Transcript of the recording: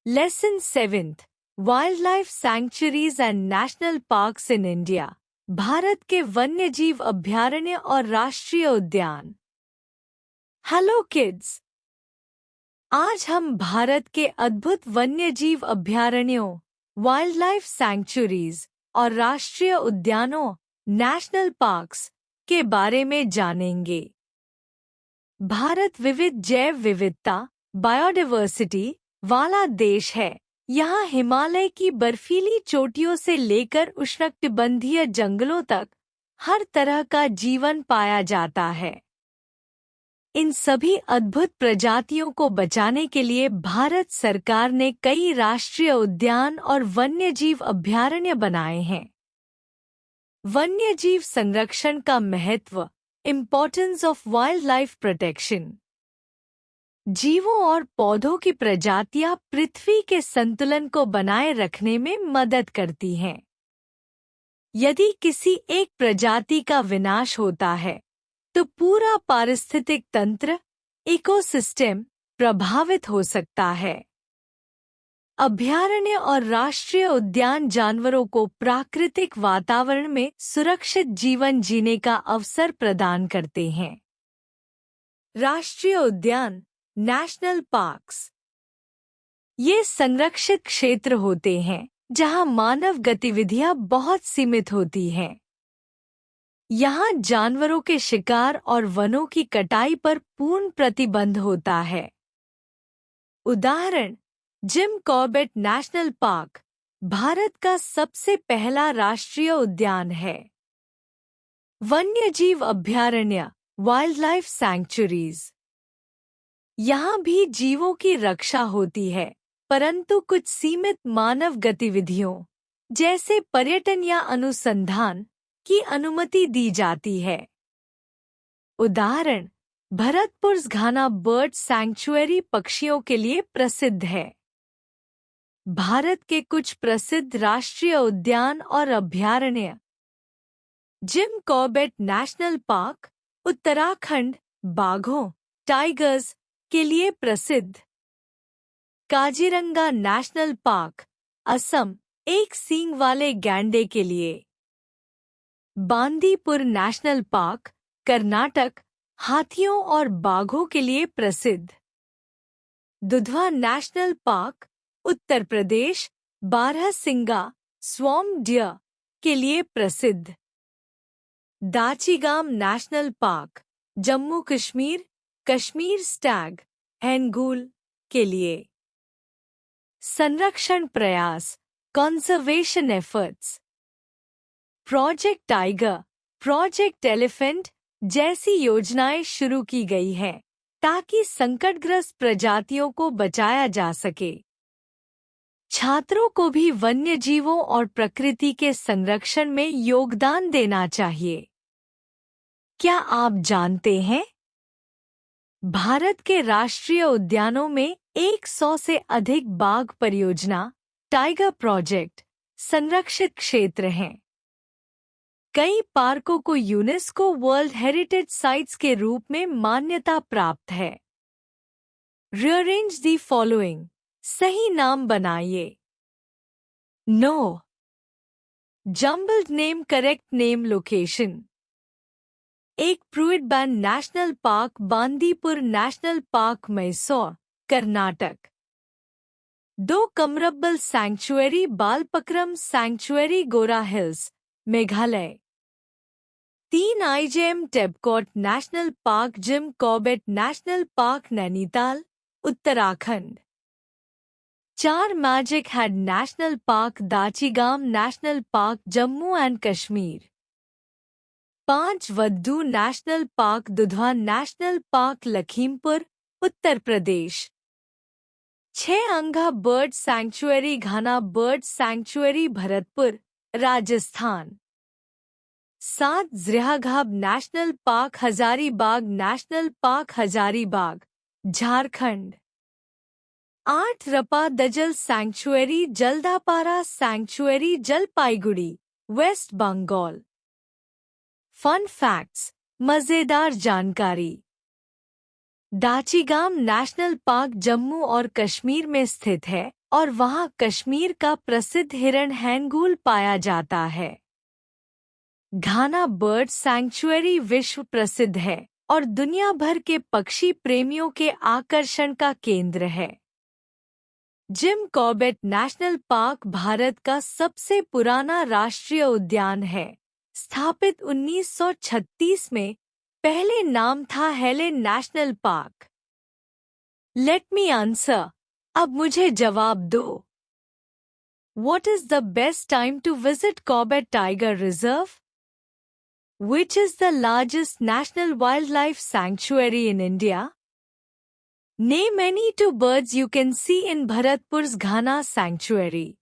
Lesson 7th wild life sanctuaries and national parks in India. Bharat के वन्यजीव अभयारण्य और राष्ट्रीय उद्यान। हेलो किड्स, आज हम भारत के अद्भुत वन्यजीव अभयारण्यों, वाइल्ड लाइफ सैंक्चुरीज और राष्ट्रीय उद्यानों, नेशनल पार्क्स के बारे में जानेंगे। भारत विविध जैव विविधता, बायोडायवर्सिटी वाला देश है। यहाँ हिमालय की बर्फीली चोटियों से लेकर उष्णकटिबंधीय जंगलों तक हर तरह का जीवन पाया जाता है। इन सभी अद्भुत प्रजातियों को बचाने के लिए भारत सरकार ने कई राष्ट्रीय उद्यान और वन्यजीव अभयारण्य बनाए हैं। वन्यजीव संरक्षण का महत्व, importance of wild life protection. जीवों और पौधों की प्रजातियां पृथ्वी के संतुलन को बनाए रखने में मदद करती हैं। यदि किसी एक प्रजाति का विनाश होता है तो पूरा पारिस्थितिक तंत्र, इकोसिस्टम प्रभावित हो सकता है। अभयारण्य और राष्ट्रीय उद्यान जानवरों को प्राकृतिक वातावरण में सुरक्षित जीवन जीने का अवसर प्रदान करते हैं। राष्ट्रीय उद्यान, नेशनल पार्क्स, ये संरक्षित क्षेत्र होते हैं जहां मानव गतिविधियां बहुत सीमित होती हैं। यहाँ जानवरों के शिकार और वनों की कटाई पर पूर्ण प्रतिबंध होता है। उदाहरण, gym Corbett national park Bharat का सबसे पहला राष्ट्रीय उद्यान है। वन्यजीव अभयारण्य, वाइल्ड लाइफ सैंक्चुरीज, यहाँ भी जीवों की रक्षा होती है, परंतु कुछ सीमित मानव गतिविधियों जैसे पर्यटन या अनुसंधान की अनुमति दी जाती है। उदाहरण, भरतपुर घाना बर्ड सैंक्चुअरी पक्षियों के लिए प्रसिद्ध है। भारत के कुछ प्रसिद्ध राष्ट्रीय उद्यान और अभयारण्य: gym Corbett national park Uttarakhand बाघों, टाइगर्स के लिए प्रसिद्ध। काजीरंगा नेशनल पार्क असम, एक सींग वाले गैंडे के लिए। बांदीपुर नेशनल पार्क कर्नाटक, हाथियों और बाघों के लिए प्रसिद्ध। दुधवा नेशनल पार्क उत्तर प्रदेश, बारहसिंगा स्वॉर्म डियर के लिए प्रसिद्ध। Dachigam national park Jammu Kashmir, Kashmir stag hangul के लिए। संरक्षण प्रयास, conservation efforts, project tiger, project elephant जैसी योजनाएं शुरू की गई हैं ताकि संकटग्रस्त प्रजातियों को बचाया जा सके। छात्रों को भी वन्यजीवों और प्रकृति के संरक्षण में योगदान देना चाहिए। क्या आप जानते हैं, भारत के राष्ट्रीय उद्यानों में 100 से अधिक बाघ परियोजना, टाइगर प्रोजेक्ट संरक्षित क्षेत्र हैं। कई पार्कों को यूनेस्को वर्ल्ड हेरिटेज साइट्स के रूप में मान्यता प्राप्त है। रीअरेंज दी फॉलोइंग, सही नाम बनाइए। No jumbled name, correct name, location. एक प्रूइडबैन national park Bandipur national park Mysore Karnataka. 2 कमरब्बल sanctuary Balpakram sanctuary Garo hills Meghalaya. 3 आईजेएम टेपकोट national park Jim Corbett national park Nainital Uttarakhand. 4 magic head national park Dachigam national park Jammu and Kashmir. 5 वद्दू national park Dudhwa national park Lakhimpur Uttar Pradesh. 6 अंगा bird sanctuary Ghana bird sanctuary Bharatpur Rajasthan. 7 ज़ियाघाब national park Hazaribagh national park Hazaribagh Jharkhand. 8 रपा दजल sanctuary Jaldapara sanctuary Jalpaiguri West Bengal. Fun facts, मजेदार जानकारी। Dachigam national park Jammu और कश्मीर में स्थित है, और वहां कश्मीर का प्रसिद्ध हिरण हैंगूल पाया जाता है। घाना बर्ड सैंक्चुअरी विश्व प्रसिद्ध है और दुनिया भर के पक्षी प्रेमियों के आकर्षण का केंद्र है। Gym Corbett national park Bharat का सबसे पुराना राष्ट्रीय उद्यान है। स्थापित 1936 में, पहले नाम था Helen national park. Let me answer, अब मुझे जवाब दो। What is the best time to visit Corbett Tiger Reserve? Which is the largest national wildlife sanctuary in India? Name any two birds you can see in Bharatpur's Ghana Sanctuary.